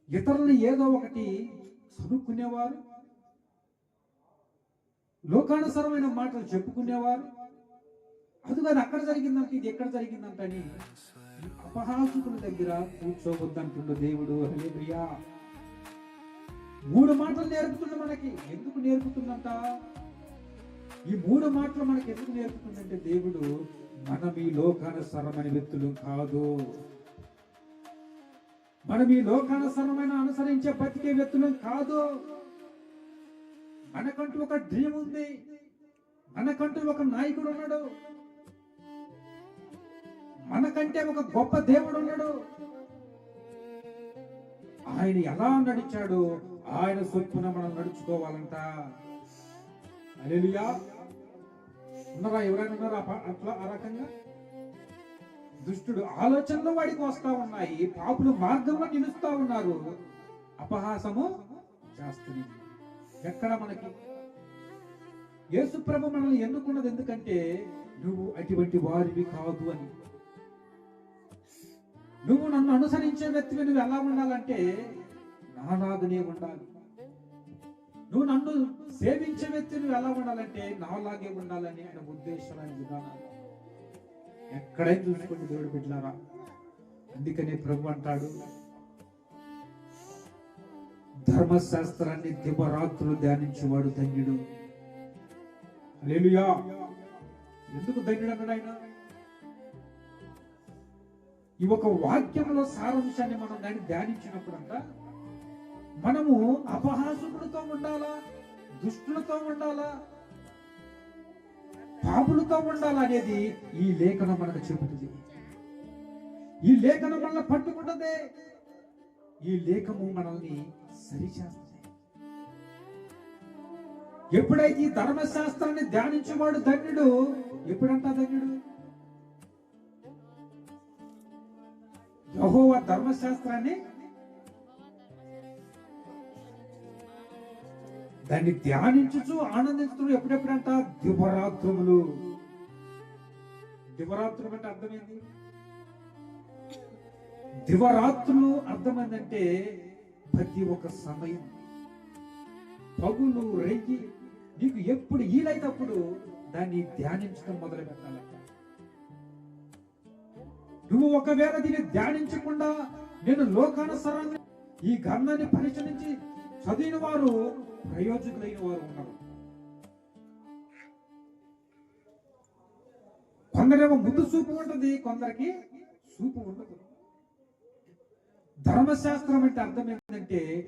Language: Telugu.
ఇతరులను ఏదో ఒకటి చదువుకునేవారు, లోకానుసరమైన మాటలు చెప్పుకునేవారు. అందుకని అక్కడ జరిగిందంటే ఇది ఎక్కడ జరిగిందంట అని అపహాసకుల దగ్గర కూర్చోవద్దంటుండు దేవుడు. హల్లెలూయా. 3 మాటలు నేర్పుతుంది మనకి. ఎందుకు నేర్పుతుందంట? ఈ 3 మాటలు మనకి ఎందుకు నేర్పుతుందంటే దేవుడు మనం ఈ లోకానుసరమైన వ్యక్తులు కాదు, మనం ఈ లోకానుసరమైన అనుసరించే బతికే వ్యక్తులు కాదు. మనకంటూ ఒక డ్రీమ్ ఉంది, మనకంటూ ఒక నాయకుడు ఉన్నాడు, మనకంటే ఒక గొప్ప దేవుడు ఉన్నాడు. ఆయన ఎలా నడిచాడు, ఆయన చొప్పున మనం నడుచుకోవాలంట. హల్లెలూయా. ఉన్నారా? ఎవరైనా ఉన్నారా అట్లా ఆ రకంగా? దుష్టుడు ఆలోచనలు వాడికి వస్తా ఉన్నాయి, పాపులు మార్గంలో నిలుస్తా ఉన్నారు, అపహాసము చేస్తుంది. ఎక్కడ మనకి యేసు ప్రభు మనల్ని ఎన్నుకున్నది ఎందుకంటే నువ్వు అటువంటి వారివి కాదు అని. నువ్వు నన్ను అనుసరించే వ్యక్తివి, నువ్వు ఎలా ఉండాలంటే నాలాగనే ఉండాలి. నువ్వు నన్ను సేవించే వ్యక్తి నువ్వు ఎలా ఉండాలంటే నాలాగే ఉండాలని ఆయన ఉద్దేశం, ఆయన విధానాలు ఎక్కడైనా చూసుకోండి దేవుడు బిడ్డలారా. అందుకనే ప్రభు అంటాడు, ధర్మశాస్త్రాన్ని దివరాత్రులు ధ్యానించేవాడు ధన్యుడు. హల్లెలూయా. ఎందుకు ధన్యుడు అన్నాడు ఆయన? ఈ ఒక వాక్యంలో సారాంశాన్ని మనం దాన్ని ధ్యానించినప్పుడంట మనము అపహాసకులతో ఉండాలా, దుష్టులతో ఉండాలా, పాపులతో ఉండాలా అనేది ఈ లేఖనం మనకు చెబుతుంది. ఈ లేఖనం మనల్ని పట్టుకుంటదే, ఈ లేఖము మనల్ని సరిచేస్తుంది. ఎప్పుడైతే ఈ ధర్మశాస్త్రాన్ని ధ్యానించేవాడు ధన్యుడు. ఎప్పుడంటా ధన్యుడు? యెహోవా ధర్మశాస్త్రాన్ని దాన్ని ధ్యానించుచు ఆనందించు. ఎప్పుడెప్పుడంట? దివరాత్రములు. దివరాత్రులు అంటే అర్థమైంది? దివరాత్రులు అర్థమైందంటే ప్రతి ఒక్క సమయం, పగులు రెయ్యి, నీకు ఎప్పుడు వీలైనప్పుడు దాన్ని ధ్యానించడం మొదలు పెట్టాలంట. నువ్వు ఒకవేళ దీన్ని ధ్యానించకుండా నేను లోకానుసారంగా ఈ గ్రంథాన్ని పరిశీలించి చదివిన వారు ప్రయోజకులైన వారు ఉన్నారు. కొందరేమో ముందు చూపు ఉంటుంది, కొందరికి చూపు ఉండదు. ధర్మశాస్త్రం అంటే అర్థం ఏంటంటే